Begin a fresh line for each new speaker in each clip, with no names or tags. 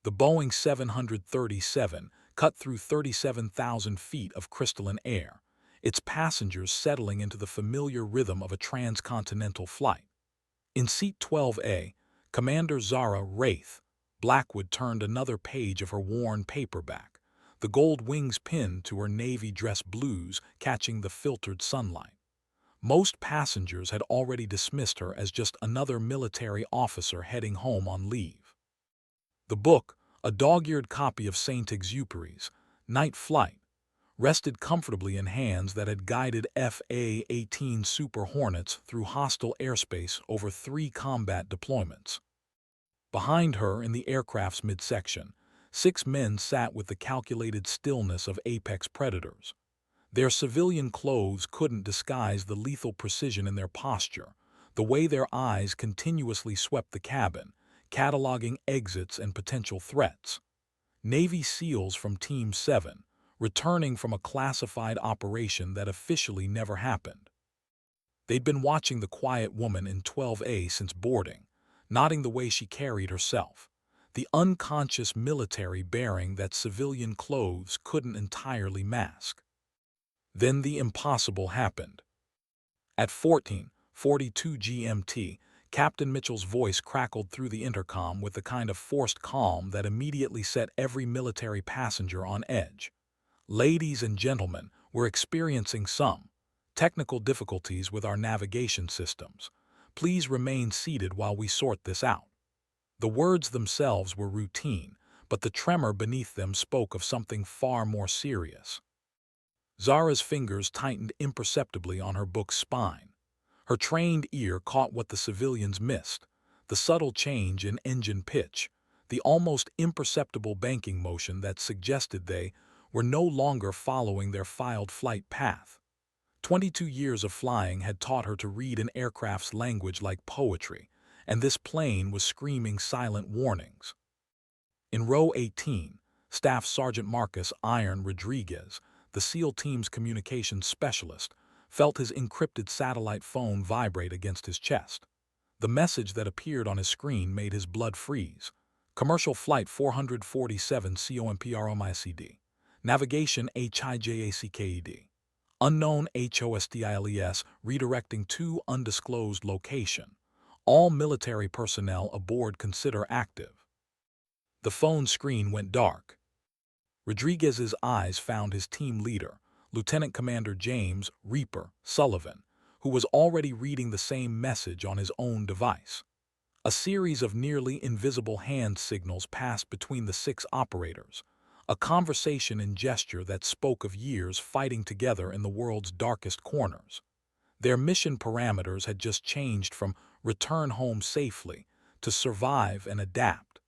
The Boeing 737 cut through 37,000 feet of crystalline air, its passengers settling into the familiar rhythm of a transcontinental flight. In Seat 12A, Commander Zara Wraith Blackwood turned another page of her worn paperback, the gold wings pinned to her navy dress blues catching the filtered sunlight. Most passengers had already dismissed her as just another military officer heading home on leave. The book, a dog-eared copy of Saint-Exupéry's Night Flight, rested comfortably in hands that had guided FA-18 Super Hornets through hostile airspace over 3 combat deployments. Behind her, in the aircraft's midsection, 6 men sat with the calculated stillness of apex predators. Their civilian clothes couldn't disguise the lethal precision in their posture, the way their eyes continuously swept the cabin, cataloging exits and potential threats. Navy SEALs from Team 7, returning from a classified operation that officially never happened. They'd been watching the quiet woman in 12A since boarding, nodding the way she carried herself, the unconscious military bearing that civilian clothes couldn't entirely mask. Then the impossible happened. At 14:42 GMT, Captain Mitchell's voice crackled through the intercom with the kind of forced calm that immediately set every military passenger on edge. Ladies and gentlemen, we're experiencing some technical difficulties with our navigation systems. Please remain seated while we sort this out. The words themselves were routine, but the tremor beneath them spoke of something far more serious. Zara's fingers tightened imperceptibly on her book's spine. Her trained ear caught what the civilians missed, the subtle change in engine pitch, the almost imperceptible banking motion that suggested they were no longer following their filed flight path. 22 years of flying had taught her to read an aircraft's language like poetry, and this plane was screaming silent warnings. In row 18, Staff Sergeant Marcus Iron Rodriguez, the SEAL team's communications specialist, felt his encrypted satellite phone vibrate against his chest. The message that appeared on his screen made his blood freeze. Commercial Flight 447 COMPROMICD. Navigation HIJACKED. Unknown HOSTILES redirecting to undisclosed location. All military personnel aboard consider active. The phone screen went dark. Rodriguez's eyes found his team leader, Lieutenant Commander James Reaper Sullivan, who was already reading the same message on his own device. A series of nearly invisible hand signals passed between the 6 operators, a conversation and gesture that spoke of years fighting together in the world's darkest corners. Their mission parameters had just changed from return home safely to survive and adapt.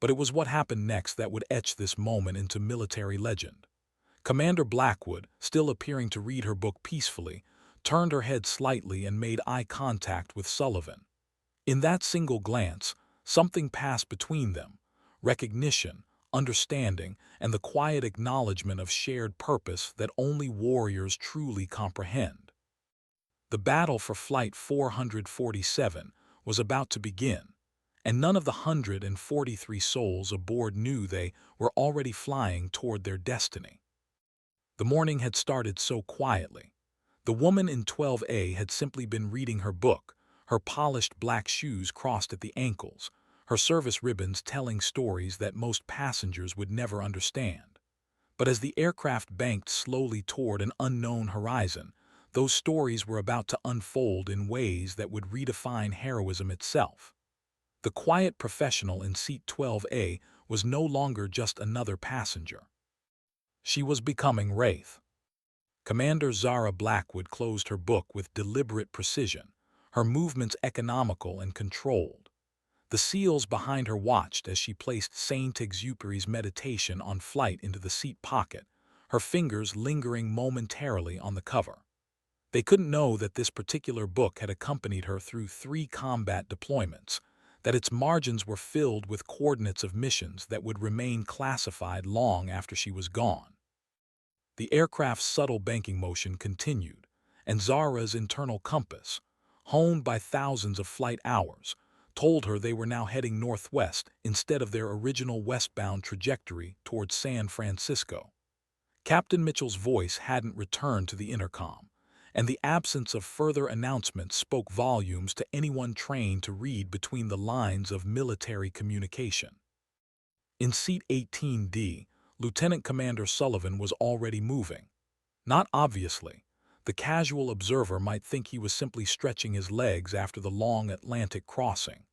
But it was what happened next that would etch this moment into military legend. Commander Blackwood, still appearing to read her book peacefully, turned her head slightly and made eye contact with Sullivan. In that single glance, something passed between them: recognition, understanding, and the quiet acknowledgement of shared purpose that only warriors truly comprehend. The battle for Flight 447 was about to begin, and none of the 143 souls aboard knew they were already flying toward their destiny. The morning had started so quietly. The woman in 12A had simply been reading her book, her polished black shoes crossed at the ankles, her service ribbons telling stories that most passengers would never understand. But as the aircraft banked slowly toward an unknown horizon, those stories were about to unfold in ways that would redefine heroism itself. The quiet professional in Seat 12A was no longer just another passenger. She was becoming Wraith. Commander Zara Blackwood closed her book with deliberate precision, her movements economical and controlled. The SEALs behind her watched as she placed Saint-Exupéry's Meditation on Flight into the seat pocket, her fingers lingering momentarily on the cover. They couldn't know that this particular book had accompanied her through 3 combat deployments, that its margins were filled with coordinates of missions that would remain classified long after she was gone. The aircraft's subtle banking motion continued, and Zara's internal compass, honed by thousands of flight hours, told her they were now heading northwest instead of their original westbound trajectory towards San Francisco. Captain Mitchell's voice hadn't returned to the intercom, and the absence of further announcements spoke volumes to anyone trained to read between the lines of military communication. In Seat 18D, Lieutenant Commander Sullivan was already moving. Not obviously. The casual observer might think he was simply stretching his legs after the long Atlantic crossing.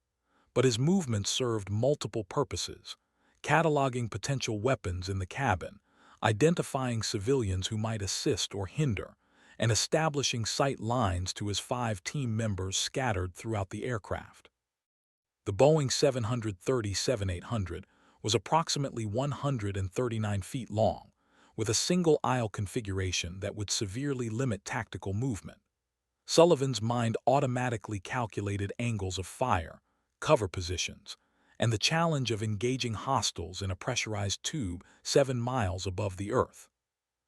But his movements served multiple purposes: cataloging potential weapons in the cabin, identifying civilians who might assist or hinder, and establishing sight lines to his 5 team members scattered throughout the aircraft. The Boeing 737-800 was approximately 139 feet long, with a single-aisle configuration that would severely limit tactical movement. Sullivan's mind automatically calculated angles of fire, cover positions, and the challenge of engaging hostiles in a pressurized tube 7 miles above the Earth.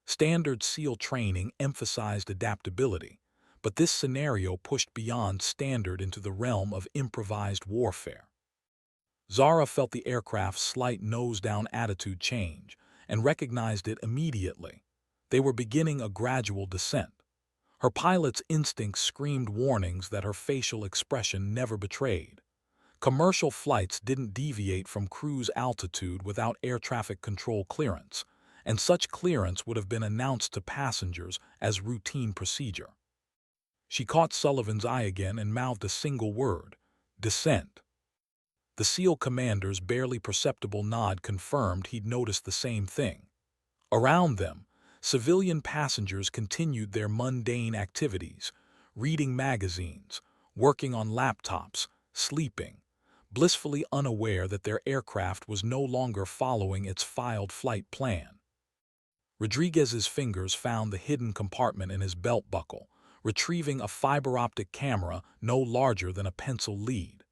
Standard SEAL training emphasized adaptability, but this scenario pushed beyond standard into the realm of improvised warfare. Zara felt the aircraft's slight nose-down attitude change and recognized it immediately. They were beginning a gradual descent. Her pilot's instincts screamed warnings that her facial expression never betrayed. Commercial flights didn't deviate from cruise altitude without air traffic control clearance, and such clearance would have been announced to passengers as routine procedure. She caught Sullivan's eye again and mouthed a single word: descent. The SEAL commander's barely perceptible nod confirmed he'd noticed the same thing. Around them, civilian passengers continued their mundane activities, reading magazines, working on laptops, sleeping, blissfully unaware that their aircraft was no longer following its filed flight plan. Rodriguez's fingers found the hidden compartment in his belt buckle, retrieving a fiber-optic camera no larger than a pencil lead.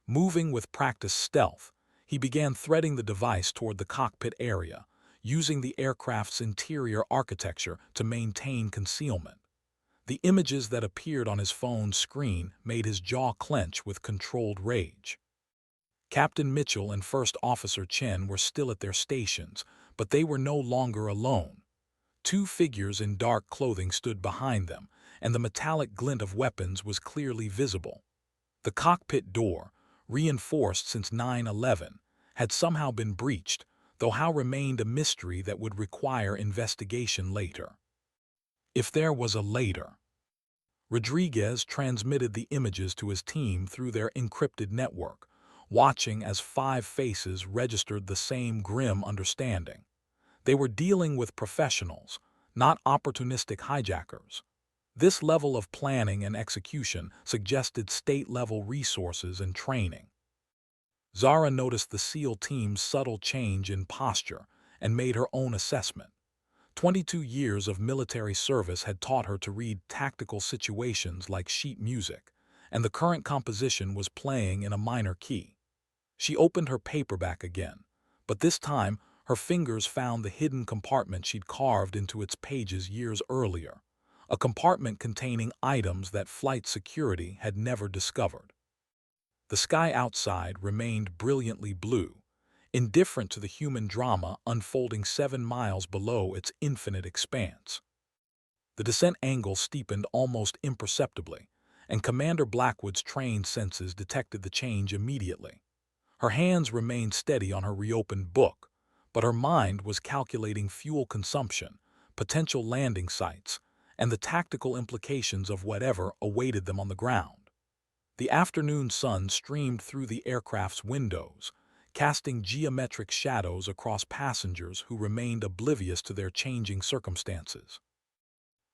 Moving with practiced stealth, he began threading the device toward the cockpit area, using the aircraft's interior architecture to maintain concealment. The images that appeared on his phone's screen made his jaw clench with controlled rage. Captain Mitchell and First Officer Chen were still at their stations, but they were no longer alone. 2 figures in dark clothing stood behind them, and the metallic glint of weapons was clearly visible. The cockpit door, reinforced since 9/11, had somehow been breached, though how remained a mystery that would require investigation later. If there was a later. Rodriguez transmitted the images to his team through their encrypted network, watching as 5 faces registered the same grim understanding. They were dealing with professionals, not opportunistic hijackers. This level of planning and execution suggested state-level resources and training. Zara noticed the SEAL team's subtle change in posture and made her own assessment. 22 years of military service had taught her to read tactical situations like sheet music, and the current composition was playing in a minor key. She opened her paperback again, but this time her fingers found the hidden compartment she'd carved into its pages years earlier, a compartment containing items that flight security had never discovered. The sky outside remained brilliantly blue, indifferent to the human drama unfolding 7 miles below its infinite expanse. The descent angle steepened almost imperceptibly, and Commander Blackwood's trained senses detected the change immediately. Her hands remained steady on her reopened book, but her mind was calculating fuel consumption, potential landing sites, and the tactical implications of whatever awaited them on the ground. The afternoon sun streamed through the aircraft's windows, casting geometric shadows across passengers who remained oblivious to their changing circumstances.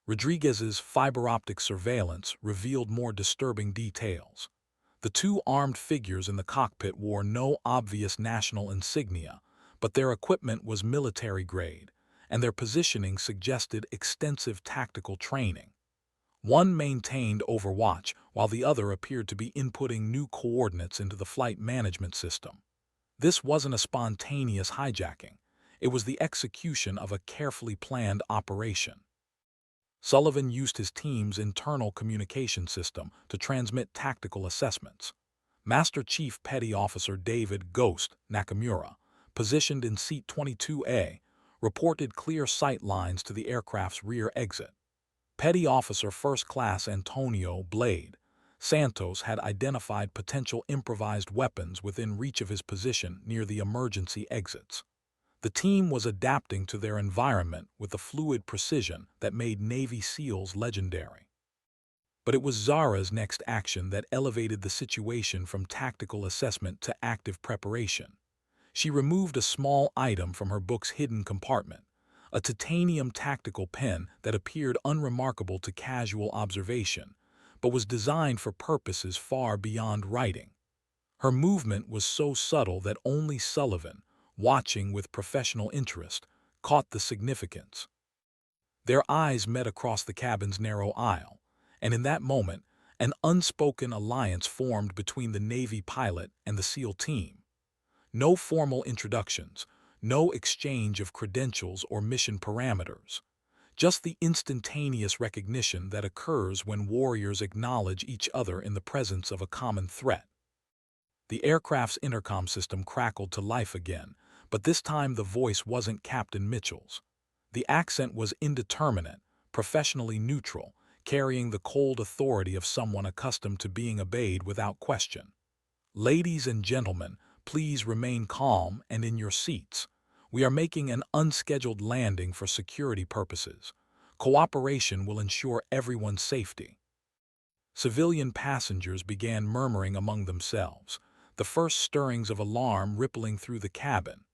Rodriguez's fiber-optic surveillance revealed more disturbing details. The 2 armed figures in the cockpit wore no obvious national insignia, but their equipment was military-grade, and their positioning suggested extensive tactical training. One maintained overwatch, while the other appeared to be inputting new coordinates into the flight management system. This wasn't a spontaneous hijacking. It was the execution of a carefully planned operation. Sullivan used his team's internal communication system to transmit tactical assessments. Master Chief Petty Officer David "Ghost" Nakamura, positioned in seat 22A, reported clear sight lines to the aircraft's rear exit. Petty Officer First Class Antonio "Blade" Santos had identified potential improvised weapons within reach of his position near the emergency exits. The team was adapting to their environment with the fluid precision that made Navy SEALs legendary. But it was Zara's next action that elevated the situation from tactical assessment to active preparation. She removed a small item from her book's hidden compartment, a titanium tactical pen that appeared unremarkable to casual observation, but was designed for purposes far beyond writing. Her movement was so subtle that only Sullivan, watching with professional interest, caught the significance. Their eyes met across the cabin's narrow aisle, and in that moment, an unspoken alliance formed between the Navy pilot and the SEAL team. No formal introductions, no exchange of credentials or mission parameters, just the instantaneous recognition that occurs when warriors acknowledge each other in the presence of a common threat. The aircraft's intercom system crackled to life again, but this time the voice wasn't Captain Mitchell's. The accent was indeterminate, professionally neutral, carrying the cold authority of someone accustomed to being obeyed without question. "Ladies and gentlemen, please remain calm and in your seats. We are making an unscheduled landing for security purposes. Cooperation will ensure everyone's safety." Civilian passengers began murmuring among themselves, the first stirrings of alarm rippling through the cabin.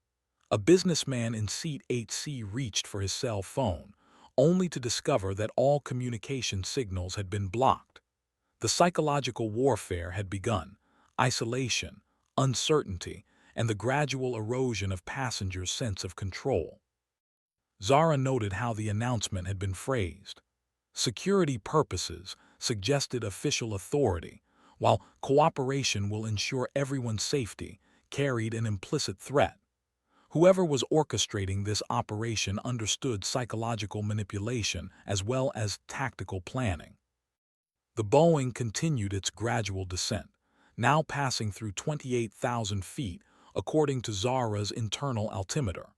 A businessman in seat 8C reached for his cell phone, only to discover that all communication signals had been blocked. The psychological warfare had begun: isolation, uncertainty, and the gradual erosion of passengers' sense of control. Zara noted how the announcement had been phrased. Security purposes suggested official authority, while cooperation will ensure everyone's safety carried an implicit threat. Whoever was orchestrating this operation understood psychological manipulation as well as tactical planning. The Boeing continued its gradual descent, now passing through 28,000 feet, according to Zara's internal altimeter.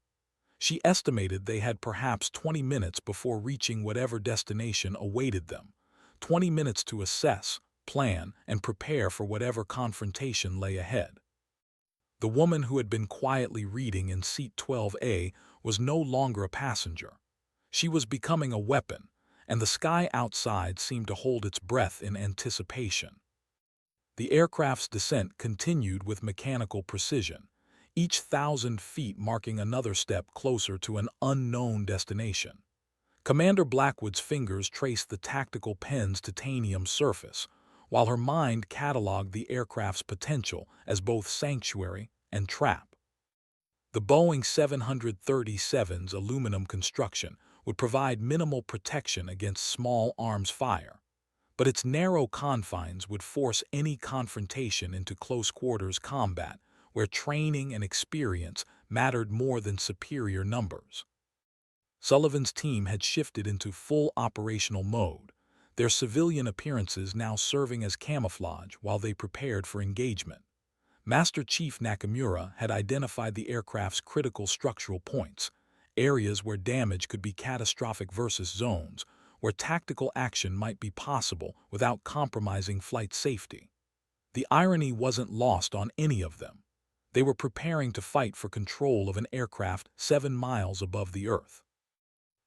She estimated they had perhaps 20 minutes before reaching whatever destination awaited them, 20 minutes to assess, plan, and prepare for whatever confrontation lay ahead. The woman who had been quietly reading in seat 12A was no longer a passenger. She was becoming a weapon, and the sky outside seemed to hold its breath in anticipation. The aircraft's descent continued with mechanical precision, each 1,000 feet marking another step closer to an unknown destination. Commander Blackwood's fingers traced the tactical pen's titanium surface, while her mind cataloged the aircraft's potential as both sanctuary and trap. The Boeing 737's aluminum construction would provide minimal protection against small arms fire, but its narrow confines would force any confrontation into close-quarters combat, where training and experience mattered more than superior numbers. Sullivan's team had shifted into full operational mode, their civilian appearances now serving as camouflage while they prepared for engagement. Master Chief Nakamura had identified the aircraft's critical structural points, areas where damage could be catastrophic versus zones where tactical action might be possible without compromising flight safety. The irony wasn't lost on any of them. They were preparing to fight for control of an aircraft 7 miles above the Earth.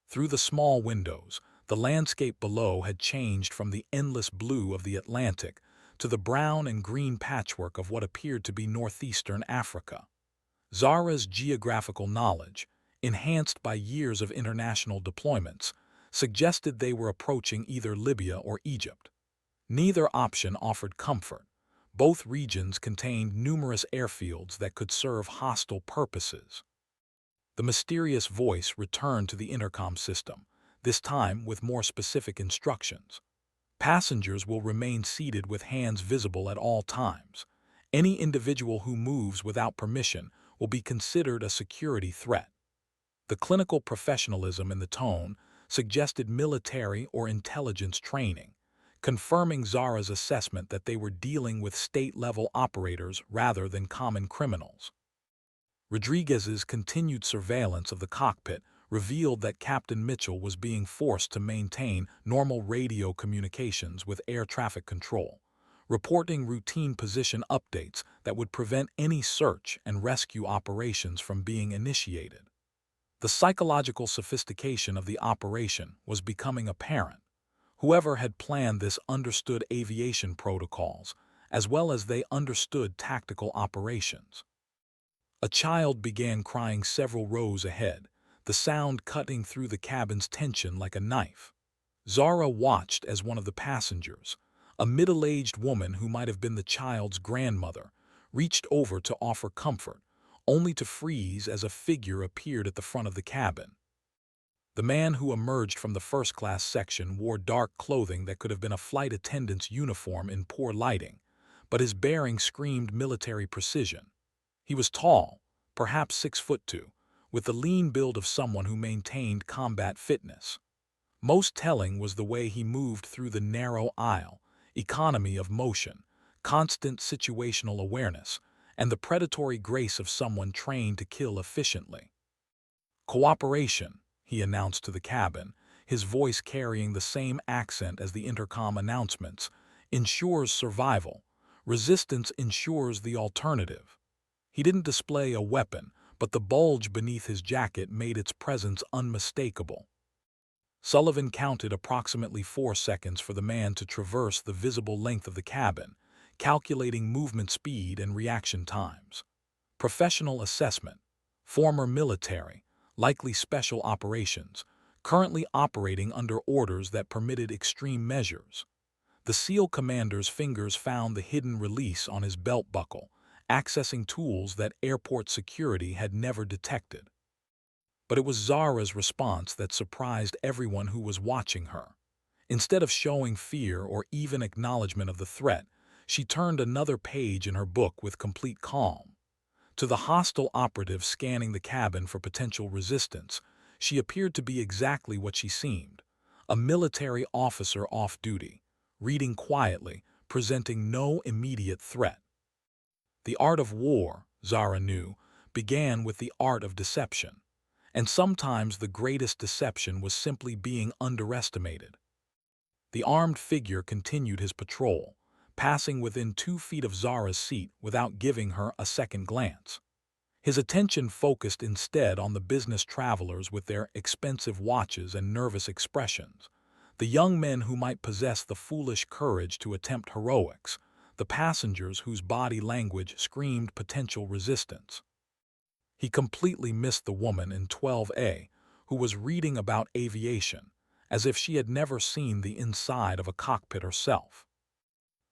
Through the small windows, the landscape below had changed from the endless blue of the Atlantic to the brown and green patchwork of what appeared to be northeastern Africa. Zara's geographical knowledge, enhanced by years of international deployments, suggested they were approaching either Libya or Egypt. Neither option offered comfort. Both regions contained numerous airfields that could serve hostile purposes. The mysterious voice returned to the intercom system, this time with more specific instructions. Passengers will remain seated with hands visible at all times. Any individual who moves without permission will be considered a security threat. The clinical professionalism in the tone suggested military or intelligence training, confirming Zara's assessment that they were dealing with state-level operators rather than common criminals. Rodriguez's continued surveillance of the cockpit revealed that Captain Mitchell was being forced to maintain normal radio communications with air traffic control, reporting routine position updates that would prevent any search and rescue operations from being initiated. The psychological sophistication of the operation was becoming apparent. Whoever had planned this understood aviation protocols, as well as they understood tactical operations. A child began crying several rows ahead, the sound cutting through the cabin's tension like a knife. Zara watched as one of the passengers, a middle-aged woman who might have been the child's grandmother, reached over to offer comfort, only to freeze as a figure appeared at the front of the cabin. The man who emerged from the first-class section wore dark clothing that could have been a flight attendant's uniform in poor lighting, but his bearing screamed military precision. He was tall, perhaps 6'2", with the lean build of someone who maintained combat fitness. Most telling was the way he moved through the narrow aisle, economy of motion, constant situational awareness, and the predatory grace of someone trained to kill efficiently. "Cooperation," he announced to the cabin, his voice carrying the same accent as the intercom announcements, "ensures survival. Resistance ensures the alternative." He didn't display a weapon, but the bulge beneath his jacket made its presence unmistakable. Sullivan counted approximately 4 seconds for the man to traverse the visible length of the cabin, calculating movement speed and reaction times. Professional assessment. Former military, likely special operations, currently operating under orders that permitted extreme measures. The SEAL commander's fingers found the hidden release on his belt buckle, accessing tools that airport security had never detected. But it was Zara's response that surprised everyone who was watching her. Instead of showing fear or even acknowledgement of the threat, she turned another page in her book with complete calm. To the hostile operative scanning the cabin for potential resistance, she appeared to be exactly what she seemed, a military officer off duty, reading quietly, presenting no immediate threat. The art of war, Zara knew, began with the art of deception, and sometimes the greatest deception was simply being underestimated. The armed figure continued his patrol, passing within 2 feet of Zara's seat without giving her a second glance. His attention focused instead on the business travelers with their expensive watches and nervous expressions, the young men who might possess the foolish courage to attempt heroics, the passengers whose body language screamed potential resistance. He completely missed the woman in 12A, who was reading about aviation, as if she had never seen the inside of a cockpit herself.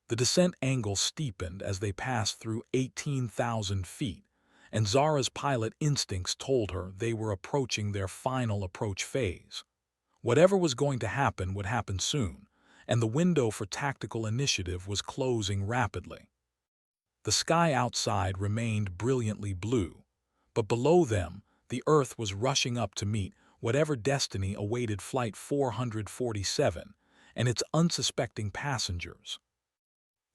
The descent angle steepened as they passed through 18,000 feet, and Zara's pilot instincts told her they were approaching their final approach phase. Whatever was going to happen would happen soon, and the window for tactical initiative was closing rapidly. The sky outside remained brilliantly blue, but below them, the Earth was rushing up to meet whatever destiny awaited Flight 447 and its unsuspecting passengers.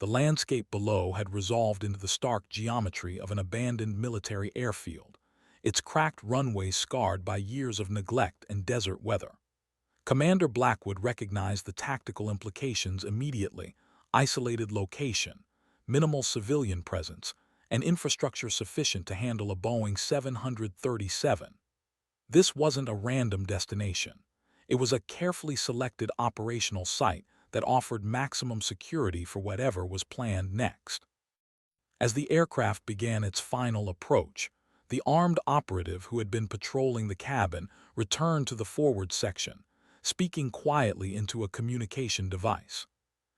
The landscape below had resolved into the stark geometry of an abandoned military airfield, its cracked runways scarred by years of neglect and desert weather. Commander Blackwood recognized the tactical implications immediately: isolated location, minimal civilian presence, and infrastructure sufficient to handle a Boeing 737. This wasn't a random destination. It was a carefully selected operational site that offered maximum security for whatever was planned next. As the aircraft began its final approach, the armed operative who had been patrolling the cabin returned to the forward section, speaking quietly into a communication device.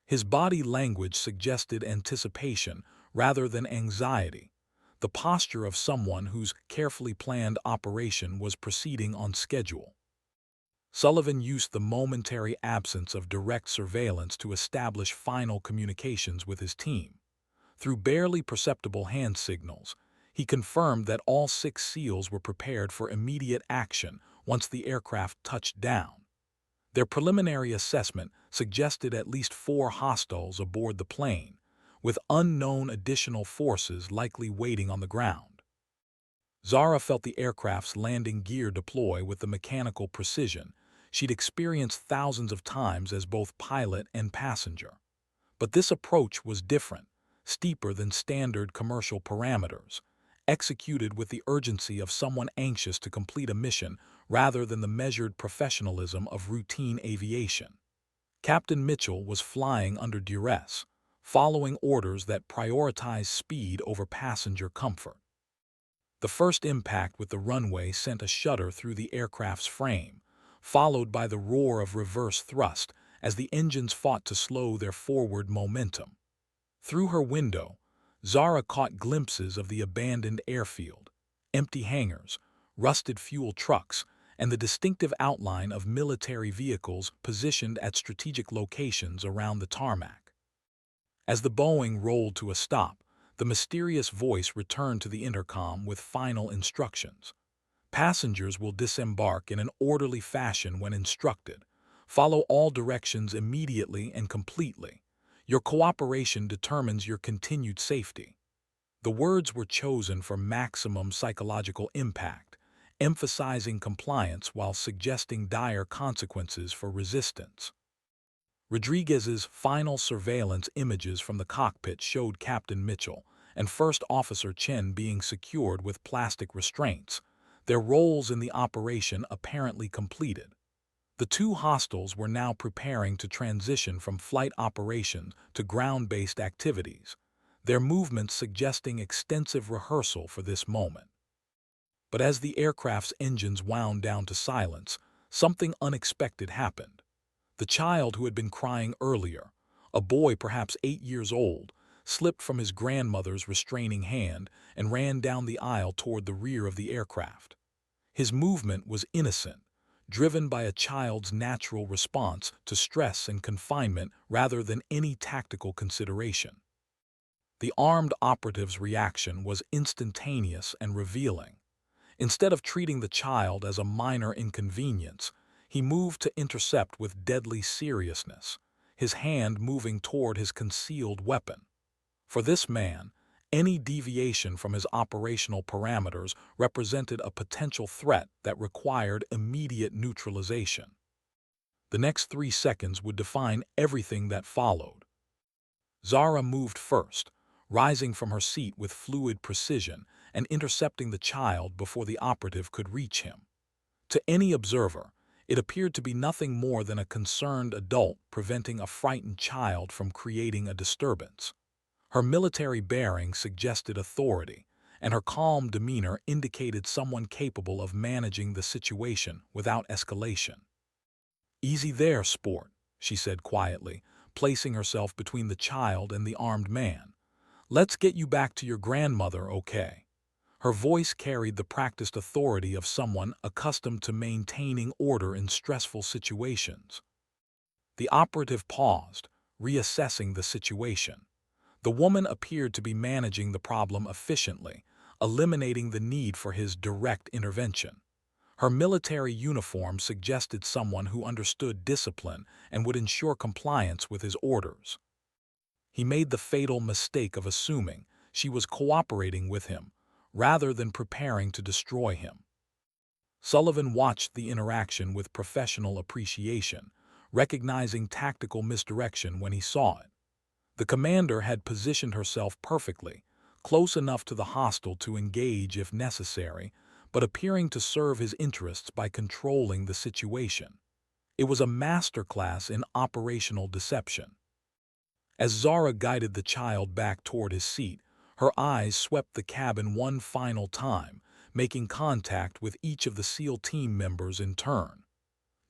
His body language suggested anticipation rather than anxiety, the posture of someone whose carefully planned operation was proceeding on schedule. Sullivan used the momentary absence of direct surveillance to establish final communications with his team. Through barely perceptible hand signals, he confirmed that all 6 SEALs were prepared for immediate action once the aircraft touched down. Their preliminary assessment suggested at least 4 hostiles aboard the plane, with unknown additional forces likely waiting on the ground. Zara felt the aircraft's landing gear deploy with the mechanical precision she'd experienced thousands of times as both pilot and passenger. But this approach was different, steeper than standard commercial parameters, executed with the urgency of someone anxious to complete a mission rather than the measured professionalism of routine aviation. Captain Mitchell was flying under duress, following orders that prioritized speed over passenger comfort. The first impact with the runway sent a shudder through the aircraft's frame, followed by the roar of reverse thrust as the engines fought to slow their forward momentum. Through her window, Zara caught glimpses of the abandoned airfield, empty hangars, rusted fuel trucks, and the distinctive outline of military vehicles positioned at strategic locations around the tarmac. As the Boeing rolled to a stop, the mysterious voice returned to the intercom with final instructions. Passengers will disembark in an orderly fashion when instructed. Follow all directions immediately and completely. Your cooperation determines your continued safety. The words were chosen for maximum psychological impact, emphasizing compliance while suggesting dire consequences for resistance. Rodriguez's final surveillance images from the cockpit showed Captain Mitchell and First Officer Chen being secured with plastic restraints, their roles in the operation apparently completed. The 2 hostiles were now preparing to transition from flight operations to ground-based activities, their movements suggesting extensive rehearsal for this moment. But as the aircraft's engines wound down to silence, something unexpected happened. The child who had been crying earlier, a boy perhaps 8 years old, slipped from his grandmother's restraining hand and ran down the aisle toward the rear of the aircraft. His movement was innocent, driven by a child's natural response to stress and confinement rather than any tactical consideration. The armed operative's reaction was instantaneous and revealing. Instead of treating the child as a minor inconvenience, he moved to intercept with deadly seriousness, his hand moving toward his concealed weapon. For this man, any deviation from his operational parameters represented a potential threat that required immediate neutralization. The next 3 seconds would define everything that followed. Zara moved first, rising from her seat with fluid precision and intercepting the child before the operative could reach him. To any observer, it appeared to be nothing more than a concerned adult preventing a frightened child from creating a disturbance. Her military bearing suggested authority, and her calm demeanor indicated someone capable of managing the situation without escalation. "Easy there, sport," she said quietly, placing herself between the child and the armed man. "Let's get you back to your grandmother, okay?" Her voice carried the practiced authority of someone accustomed to maintaining order in stressful situations. The operative paused, reassessing the situation. The woman appeared to be managing the problem efficiently, eliminating the need for his direct intervention. Her military uniform suggested someone who understood discipline and would ensure compliance with his orders. He made the fatal mistake of assuming she was cooperating with him, rather than preparing to destroy him. Sullivan watched the interaction with professional appreciation, recognizing tactical misdirection when he saw it. The commander had positioned herself perfectly, close enough to the hostile to engage if necessary, but appearing to serve his interests by controlling the situation. It was a masterclass in operational deception. As Zara guided the child back toward his seat, her eyes swept the cabin one final time, making contact with each of the SEAL team members in turn.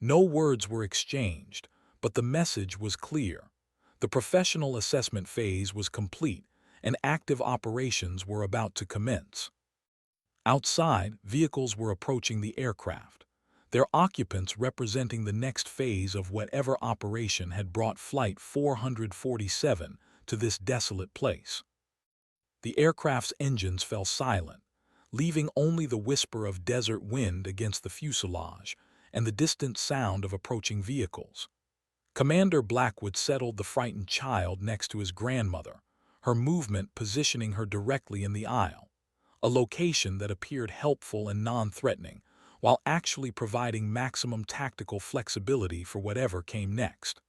No words were exchanged, but the message was clear. The professional assessment phase was complete, and active operations were about to commence. Outside, vehicles were approaching the aircraft, their occupants representing the next phase of whatever operation had brought Flight 447 to this desolate place. The aircraft's engines fell silent, leaving only the whisper of desert wind against the fuselage, and the distant sound of approaching vehicles. Commander Blackwood settled the frightened child next to his grandmother, her movement positioning her directly in the aisle, a location that appeared helpful and non-threatening, while actually providing maximum tactical flexibility for whatever came next.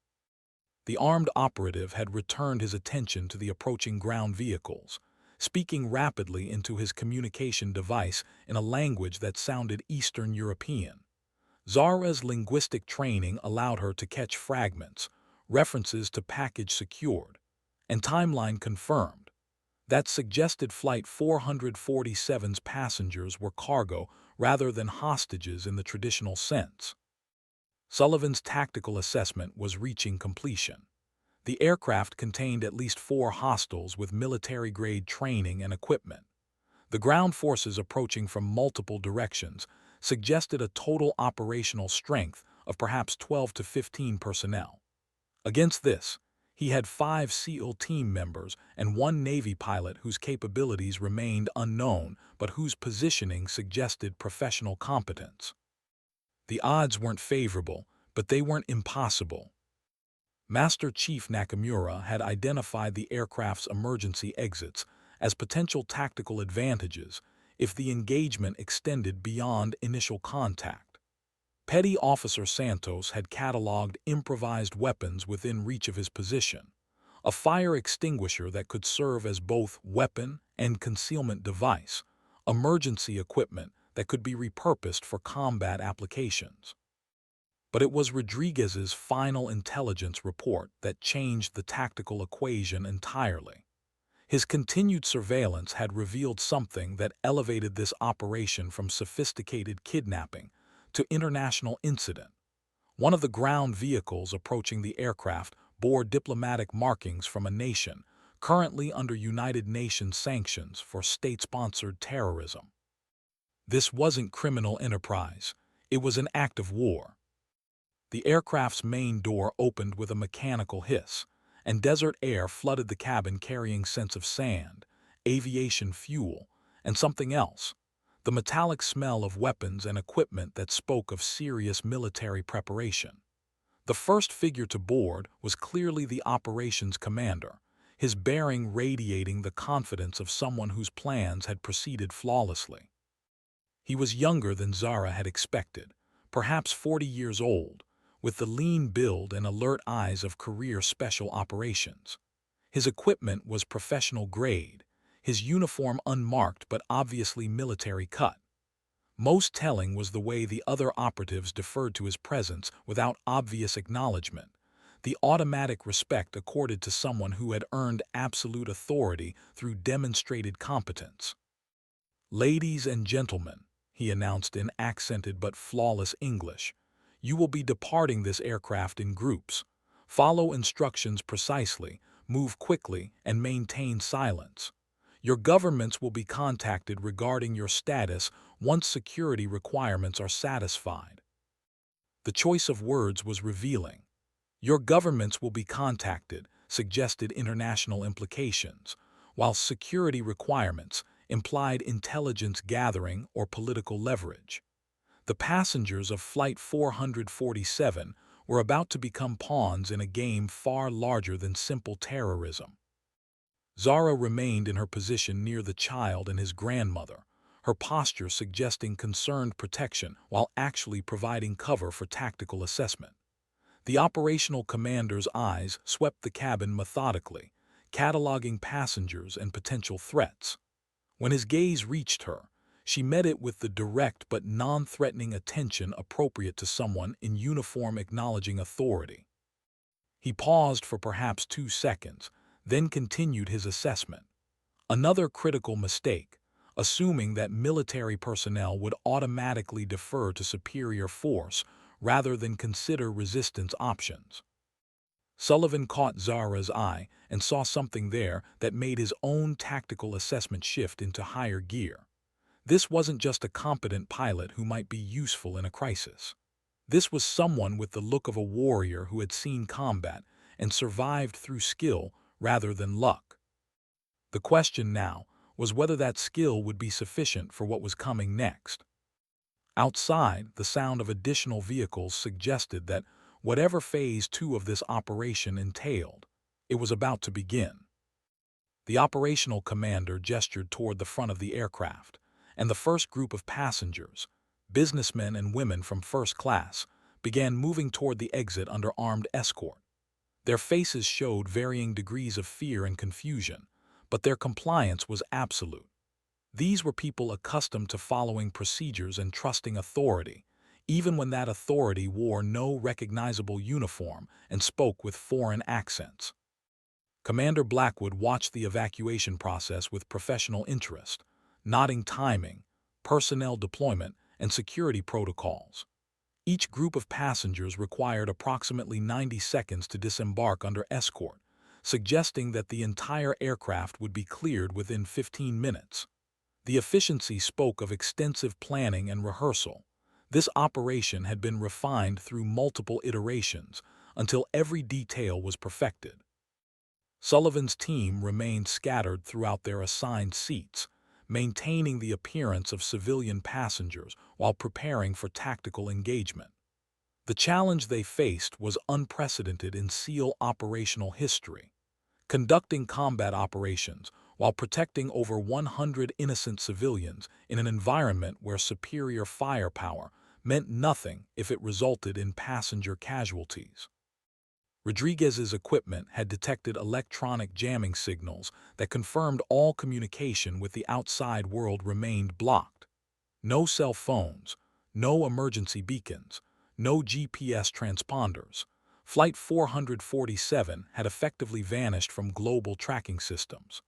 The armed operative had returned his attention to the approaching ground vehicles, speaking rapidly into his communication device in a language that sounded Eastern European. Zara's linguistic training allowed her to catch fragments, references to package secured, and timeline confirmed, that suggested Flight 447's passengers were cargo rather than hostages in the traditional sense. Sullivan's tactical assessment was reaching completion. The aircraft contained at least 4 hostiles with military-grade training and equipment. The ground forces approaching from multiple directions suggested a total operational strength of perhaps 12 to 15 personnel. Against this, he had 5 SEAL team members and 1 Navy pilot whose capabilities remained unknown but whose positioning suggested professional competence. The odds weren't favorable, but they weren't impossible. Master Chief Nakamura had identified the aircraft's emergency exits as potential tactical advantages if the engagement extended beyond initial contact. Petty Officer Santos had cataloged improvised weapons within reach of his position, a fire extinguisher that could serve as both weapon and concealment device, emergency equipment that could be repurposed for combat applications. But it was Rodriguez's final intelligence report that changed the tactical equation entirely. His continued surveillance had revealed something that elevated this operation from sophisticated kidnapping to international incident. One of the ground vehicles approaching the aircraft bore diplomatic markings from a nation currently under United Nations sanctions for state-sponsored terrorism. This wasn't criminal enterprise, it was an act of war. The aircraft's main door opened with a mechanical hiss, and desert air flooded the cabin carrying scents of sand, aviation fuel, and something else, the metallic smell of weapons and equipment that spoke of serious military preparation. The first figure to board was clearly the operations commander, his bearing radiating the confidence of someone whose plans had proceeded flawlessly. He was younger than Zara had expected, perhaps 40 years old, with the lean build and alert eyes of career special operations. His equipment was professional grade, his uniform unmarked but obviously military cut. Most telling was the way the other operatives deferred to his presence without obvious acknowledgement, the automatic respect accorded to someone who had earned absolute authority through demonstrated competence. "Ladies and gentlemen," he announced in accented but flawless English, "you will be departing this aircraft in groups. Follow instructions precisely, move quickly, and maintain silence. Your governments will be contacted regarding your status once security requirements are satisfied." The choice of words was revealing. Your governments will be contacted suggested international implications, while security requirements implied intelligence gathering or political leverage. The passengers of Flight 447 were about to become pawns in a game far larger than simple terrorism. Zara remained in her position near the child and his grandmother, her posture suggesting concerned protection while actually providing cover for tactical assessment. The operational commander's eyes swept the cabin methodically, cataloging passengers and potential threats. When his gaze reached her, she met it with the direct but non-threatening attention appropriate to someone in uniform acknowledging authority. He paused for perhaps 2 seconds, then continued his assessment. Another critical mistake, assuming that military personnel would automatically defer to superior force rather than consider resistance options. Sullivan caught Zara's eye and saw something there that made his own tactical assessment shift into higher gear. This wasn't just a competent pilot who might be useful in a crisis. This was someone with the look of a warrior who had seen combat and survived through skill rather than luck. The question now was whether that skill would be sufficient for what was coming next. Outside, the sound of additional vehicles suggested that whatever Phase 2 of this operation entailed, it was about to begin. The operational commander gestured toward the front of the aircraft, and the first group of passengers, businessmen and women from first class, began moving toward the exit under armed escort. Their faces showed varying degrees of fear and confusion, but their compliance was absolute. These were people accustomed to following procedures and trusting authority, even when that authority wore no recognizable uniform and spoke with foreign accents. Commander Blackwood watched the evacuation process with professional interest, noting timing, personnel deployment, and security protocols. Each group of passengers required approximately 90 seconds to disembark under escort, suggesting that the entire aircraft would be cleared within 15 minutes. The efficiency spoke of extensive planning and rehearsal. This operation had been refined through multiple iterations until every detail was perfected. Sullivan's team remained scattered throughout their assigned seats, maintaining the appearance of civilian passengers while preparing for tactical engagement. The challenge they faced was unprecedented in SEAL operational history. Conducting combat operations while protecting over 100 innocent civilians in an environment where superior firepower meant nothing if it resulted in passenger casualties. Rodriguez's equipment had detected electronic jamming signals that confirmed all communication with the outside world remained blocked. No cell phones, no emergency beacons, no GPS transponders. Flight 447 had effectively vanished from global tracking systems.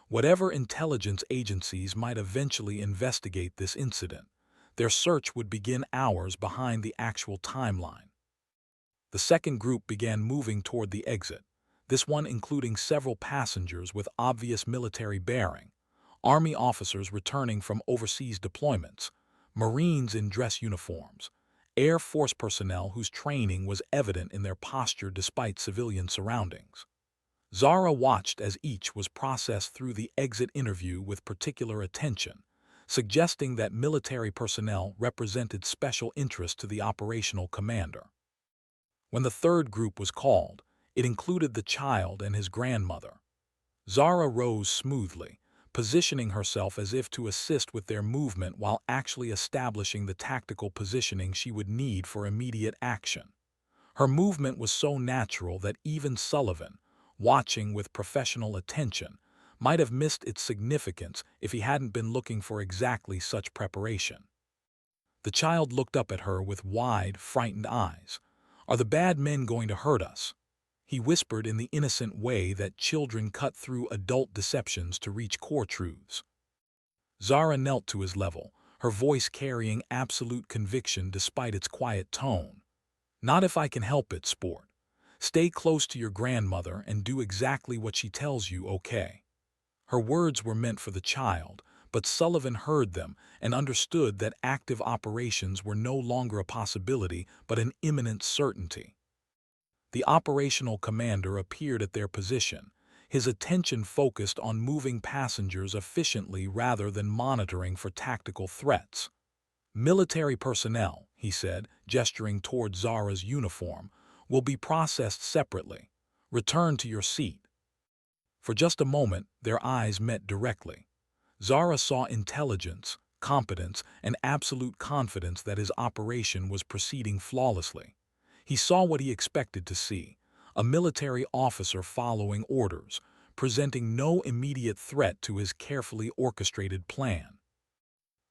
Whatever intelligence agencies might eventually investigate this incident, their search would begin hours behind the actual timeline. The second group began moving toward the exit, this one including several passengers with obvious military bearing, Army officers returning from overseas deployments, Marines in dress uniforms, Air Force personnel whose training was evident in their posture despite civilian surroundings. Zara watched as each was processed through the exit interview with particular attention, suggesting that military personnel represented special interest to the operational commander. When the third group was called, it included the child and his grandmother. Zara rose smoothly, positioning herself as if to assist with their movement while actually establishing the tactical positioning she would need for immediate action. Her movement was so natural that even Sullivan, watching with professional attention, might have missed its significance if he hadn't been looking for exactly such preparation. The child looked up at her with wide, frightened eyes. "Are the bad men going to hurt us?" he whispered in the innocent way that children cut through adult deceptions to reach core truths. Zara knelt to his level, her voice carrying absolute conviction despite its quiet tone. "Not if I can help it, sport. Stay close to your grandmother and do exactly what she tells you, okay?" Her words were meant for the child, but Sullivan heard them and understood that active operations were no longer a possibility but an imminent certainty. The operational commander appeared at their position, his attention focused on moving passengers efficiently rather than monitoring for tactical threats. "Military personnel," he said, gesturing toward Zara's uniform, "will be processed separately. Return to your seat." For just a moment, their eyes met directly. Zara saw intelligence, competence, and absolute confidence that his operation was proceeding flawlessly. He saw what he expected to see, a military officer following orders, presenting no immediate threat to his carefully orchestrated plan.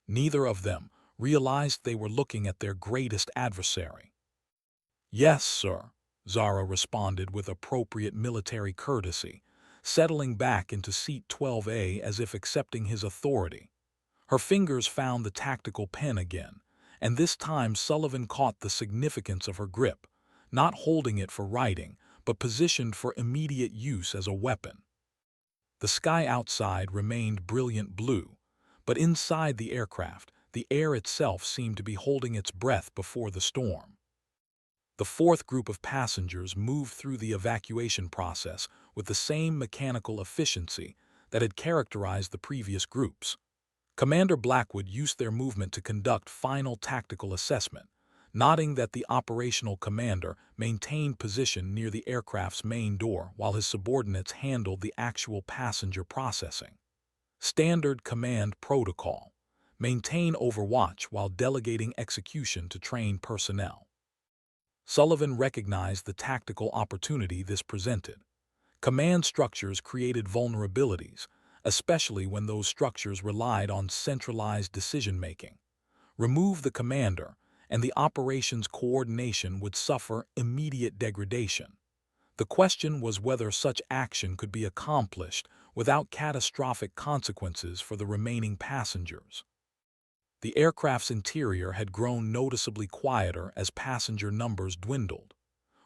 Neither of them realized they were looking at their greatest adversary. "Yes, sir," Zara responded with appropriate military courtesy, settling back into seat 12A as if accepting his authority. Her fingers found the tactical pen again, and this time Sullivan caught the significance of her grip, not holding it for writing, but positioned for immediate use as a weapon. The sky outside remained brilliant blue, but inside the aircraft, the air itself seemed to be holding its breath before the storm. The fourth group of passengers moved through the evacuation process with the same mechanical efficiency that had characterized the previous groups. Commander Blackwood used their movement to conduct final tactical assessment, noting that the operational commander maintained position near the aircraft's main door while his subordinates handled the actual passenger processing. Standard command protocol: maintain overwatch while delegating execution to trained personnel. Sullivan recognized the tactical opportunity this presented. Command structures created vulnerabilities, especially when those structures relied on centralized decision-making. Remove the commander, and the operations coordination would suffer immediate degradation. The question was whether such action could be accomplished without catastrophic consequences for the remaining passengers. The aircraft's interior had grown noticeably quieter as passenger numbers dwindled.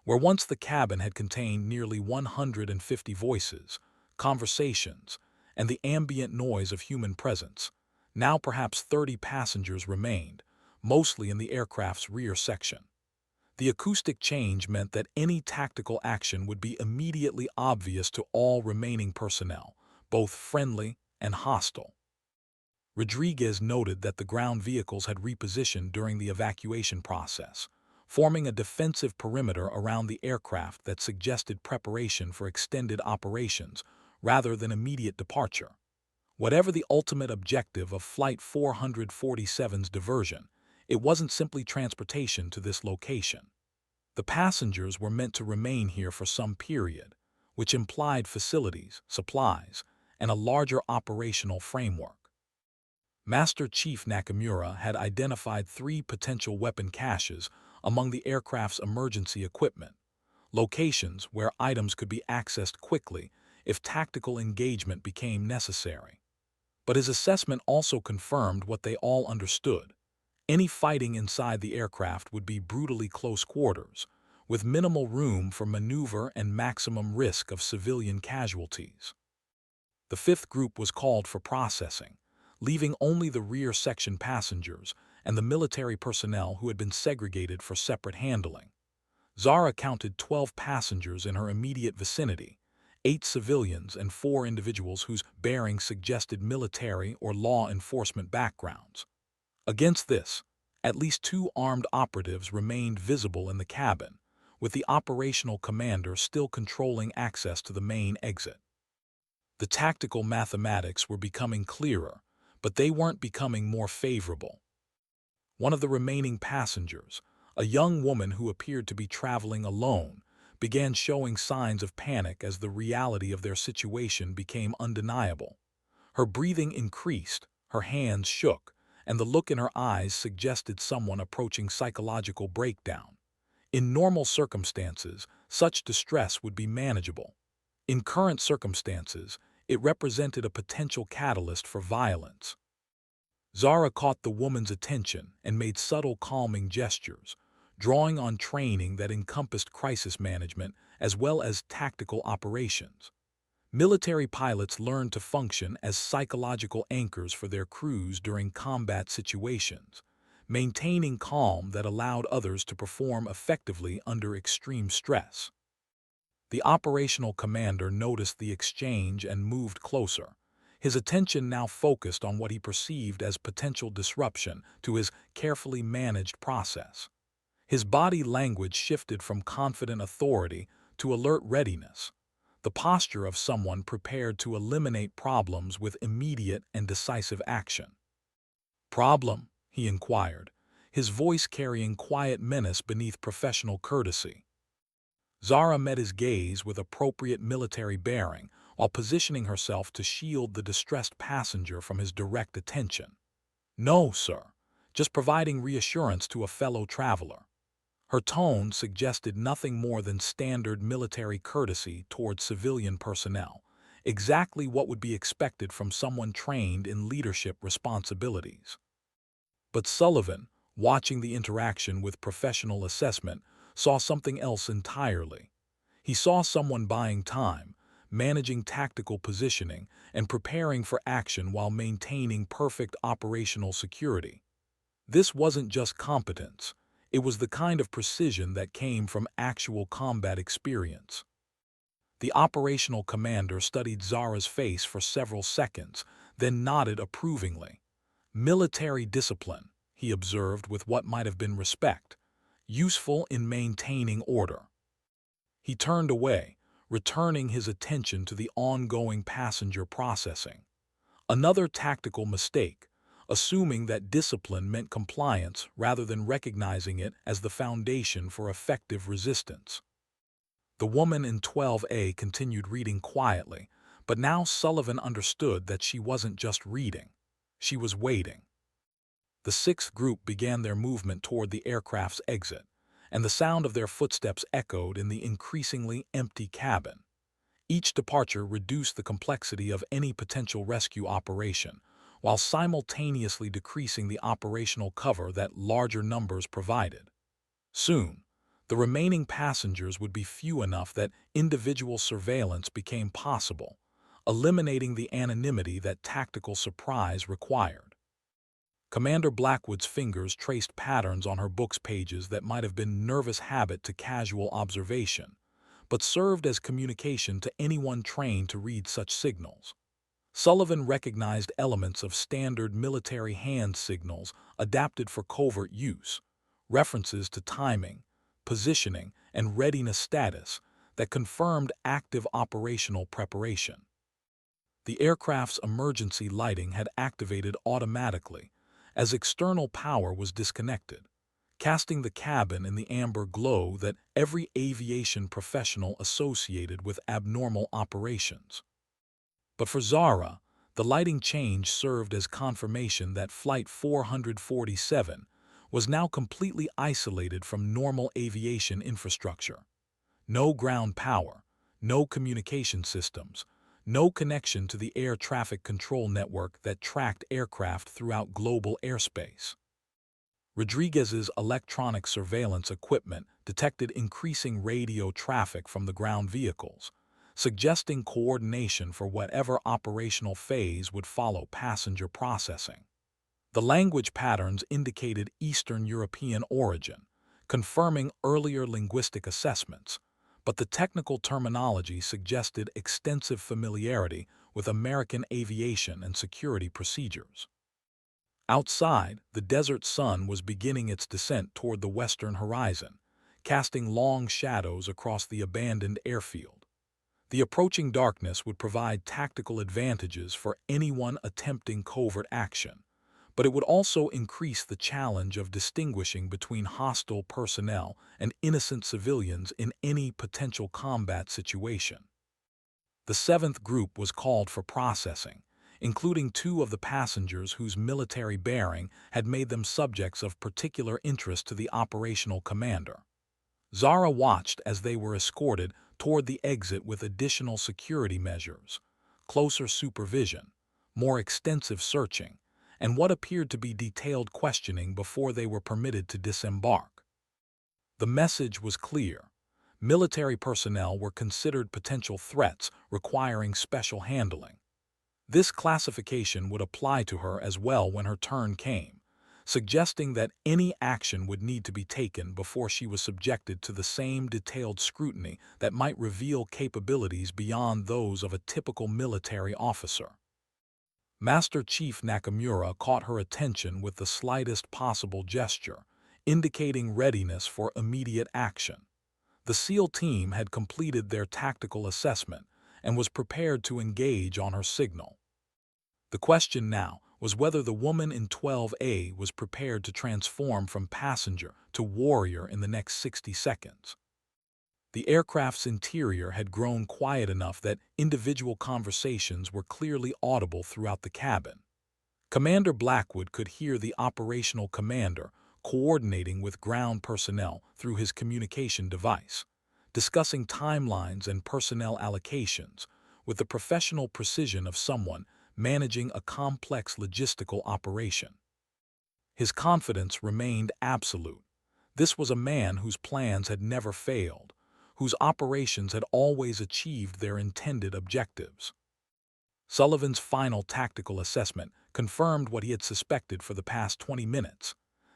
Where once the cabin had contained nearly 150 voices, conversations, and the ambient noise of human presence, now perhaps 30 passengers remained, mostly in the aircraft's rear section. The acoustic change meant that any tactical action would be immediately obvious to all remaining personnel, both friendly and hostile. Rodriguez noted that the ground vehicles had repositioned during the evacuation process, forming a defensive perimeter around the aircraft that suggested preparation for extended operations rather than immediate departure. Whatever the ultimate objective of Flight 447's diversion, it wasn't simply transportation to this location. The passengers were meant to remain here for some period, which implied facilities, supplies, and a larger operational framework. Master Chief Nakamura had identified 3 potential weapon caches among the aircraft's emergency equipment, locations where items could be accessed quickly if tactical engagement became necessary. But his assessment also confirmed what they all understood. Any fighting inside the aircraft would be brutally close quarters, with minimal room for maneuver and maximum risk of civilian casualties. The 5th group was called for processing, leaving only the rear section passengers and the military personnel who had been segregated for separate handling. Zara counted 12 passengers in her immediate vicinity, 8 civilians and 4 individuals whose bearings suggested military or law enforcement backgrounds. Against this, at least 2 armed operatives remained visible in the cabin, with the operational commander still controlling access to the main exit. The tactical mathematics were becoming clearer, but they weren't becoming more favorable. One of the remaining passengers, a young woman who appeared to be traveling alone, began showing signs of panic as the reality of their situation became undeniable. Her breathing increased, her hands shook, and the look in her eyes suggested someone approaching psychological breakdown. In normal circumstances, such distress would be manageable. In current circumstances, it represented a potential catalyst for violence. Zara caught the woman's attention and made subtle calming gestures, drawing on training that encompassed crisis management as well as tactical operations. Military pilots learned to function as psychological anchors for their crews during combat situations, maintaining calm that allowed others to perform effectively under extreme stress. The operational commander noticed the exchange and moved closer, his attention now focused on what he perceived as potential disruption to his carefully managed process. His body language shifted from confident authority to alert readiness, the posture of someone prepared to eliminate problems with immediate and decisive action. "Problem?" he inquired, his voice carrying quiet menace beneath professional courtesy. Zara met his gaze with appropriate military bearing while positioning herself to shield the distressed passenger from his direct attention. "No, sir, just providing reassurance to a fellow traveler." Her tone suggested nothing more than standard military courtesy toward civilian personnel, exactly what would be expected from someone trained in leadership responsibilities. But Sullivan, watching the interaction with professional assessment, saw something else entirely. He saw someone buying time, managing tactical positioning, and preparing for action while maintaining perfect operational security. This wasn't just competence. It was the kind of precision that came from actual combat experience. The operational commander studied Zara's face for several seconds, then nodded approvingly. Military discipline, he observed with what might have been respect, useful in maintaining order. He turned away, returning his attention to the ongoing passenger processing. Another tactical mistake, assuming that discipline meant compliance rather than recognizing it as the foundation for effective resistance. The woman in 12A continued reading quietly, but now Sullivan understood that she wasn't just reading. She was waiting. The sixth group began their movement toward the aircraft's exit, and the sound of their footsteps echoed in the increasingly empty cabin. Each departure reduced the complexity of any potential rescue operation, while simultaneously decreasing the operational cover that larger numbers provided. Soon, the remaining passengers would be few enough that individual surveillance became possible, eliminating the anonymity that tactical surprise required. Commander Blackwood's fingers traced patterns on her book's pages that might have been nervous habit to casual observation, but served as communication to anyone trained to read such signals. Sullivan recognized elements of standard military hand signals adapted for covert use, references to timing, positioning, and readiness status that confirmed active operational preparation. The aircraft's emergency lighting had activated automatically as external power was disconnected, casting the cabin in the amber glow that every aviation professional associated with abnormal operations. But for Zara, the lighting change served as confirmation that Flight 447 was now completely isolated from normal aviation infrastructure. No ground power, no communication systems, no connection to the air traffic control network that tracked aircraft throughout global airspace. Rodriguez's electronic surveillance equipment detected increasing radio traffic from the ground vehicles, suggesting coordination for whatever operational phase would follow passenger processing. The language patterns indicated Eastern European origin, confirming earlier linguistic assessments, but the technical terminology suggested extensive familiarity with American aviation and security procedures. Outside, the desert sun was beginning its descent toward the western horizon, casting long shadows across the abandoned airfield. The approaching darkness would provide tactical advantages for anyone attempting covert action, but it would also increase the challenge of distinguishing between hostile personnel and innocent civilians in any potential combat situation. The seventh group was called for processing, including two of the passengers whose military bearing had made them subjects of particular interest to the operational commander. Zara watched as they were escorted toward the exit with additional security measures, closer supervision, more extensive searching, and what appeared to be detailed questioning before they were permitted to disembark. The message was clear. Military personnel were considered potential threats requiring special handling. This classification would apply to her as well when her turn came, suggesting that any action would need to be taken before she was subjected to the same detailed scrutiny that might reveal capabilities beyond those of a typical military officer. Master Chief Nakamura caught her attention with the slightest possible gesture, indicating readiness for immediate action. The SEAL team had completed their tactical assessment and was prepared to engage on her signal. The question now was whether the woman in 12A was prepared to transform from passenger to warrior in the next 60 seconds. The aircraft's interior had grown quiet enough that individual conversations were clearly audible throughout the cabin. Commander Blackwood could hear the operational commander coordinating with ground personnel through his communication device, discussing timelines and personnel allocations with the professional precision of someone managing a complex logistical operation. His confidence remained absolute. This was a man whose plans had never failed, whose operations had always achieved their intended objectives. Sullivan's final tactical assessment confirmed what he had suspected for the past 20 minutes.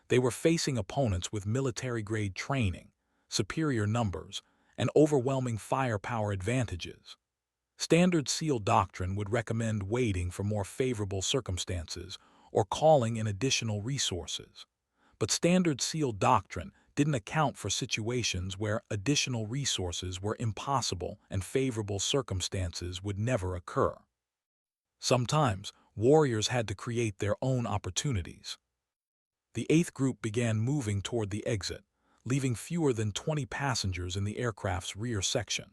They were facing opponents with military-grade training, superior numbers, and overwhelming firepower advantages. Standard SEAL doctrine would recommend waiting for more favorable circumstances or calling in additional resources. But Standard SEAL doctrine didn't account for situations where additional resources were impossible and favorable circumstances would never occur. Sometimes, warriors had to create their own opportunities. The 8th group began moving toward the exit, leaving fewer than 20 passengers in the aircraft's rear section.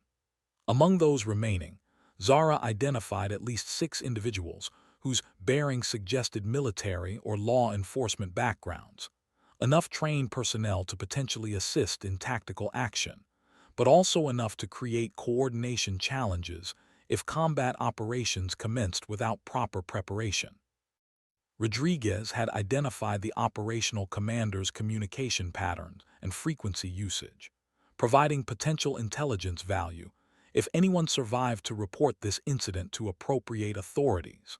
Among those remaining, Zara identified at least 6 individuals whose bearings suggested military or law enforcement backgrounds, enough trained personnel to potentially assist in tactical action, but also enough to create coordination challenges if combat operations commenced without proper preparation. Rodriguez had identified the operational commander's communication patterns and frequency usage, providing potential intelligence value if anyone survived to report this incident to appropriate authorities.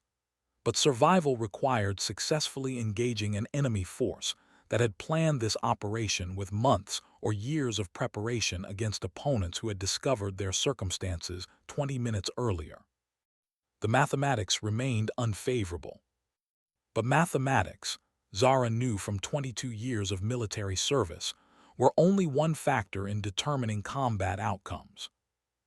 But survival required successfully engaging an enemy force that had planned this operation with months or years of preparation against opponents who had discovered their circumstances 20 minutes earlier. The mathematics remained unfavorable. But mathematics, Zara knew from 22 years of military service, were only one factor in determining combat outcomes.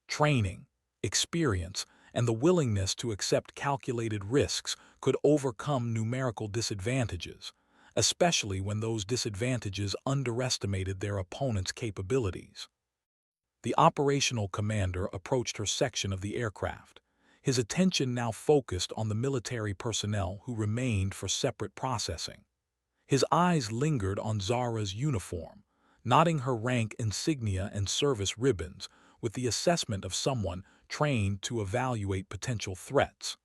Training, experience, and the willingness to accept calculated risks could overcome numerical disadvantages, especially when those disadvantages underestimated their opponent's capabilities. The operational commander approached her section of the aircraft, his attention now focused on the military personnel who remained for separate processing. His eyes lingered on Zara's uniform, noting her rank insignia and service ribbons with the assessment of someone trained to evaluate potential threats.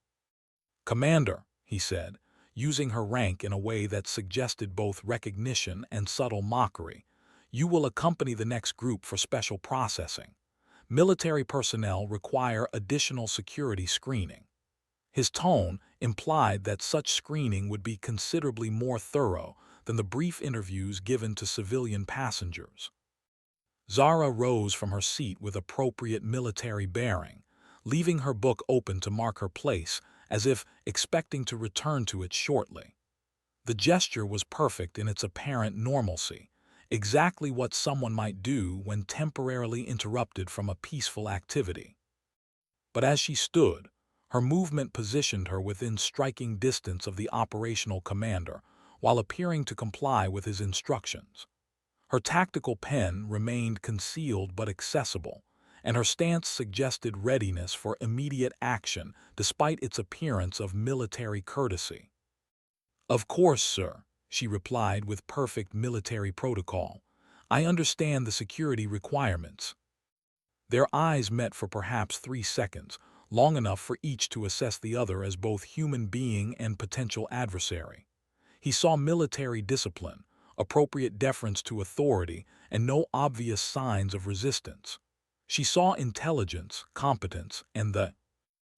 "Commander," he said, using her rank in a way that suggested both recognition and subtle mockery, "you will accompany the next group for special processing. Military personnel require additional security screening." His tone implied that such screening would be considerably more thorough than the brief interviews given to civilian passengers. Zara rose from her seat with appropriate military bearing, leaving her book open to mark her place, as if expecting to return to it shortly. The gesture was perfect in its apparent normalcy, exactly what someone might do when temporarily interrupted from a peaceful activity. But as she stood, her movement positioned her within striking distance of the operational commander while appearing to comply with his instructions. Her tactical pen remained concealed but accessible, and her stance suggested readiness for immediate action despite its appearance of military courtesy. "Of course, sir," she replied with perfect military protocol. "I understand the security requirements." Their eyes met for perhaps 3 seconds, long enough for each to assess the other as both human being and potential adversary. He saw military discipline, appropriate deference to authority, and no obvious signs of resistance. She saw intelligence, competence, and the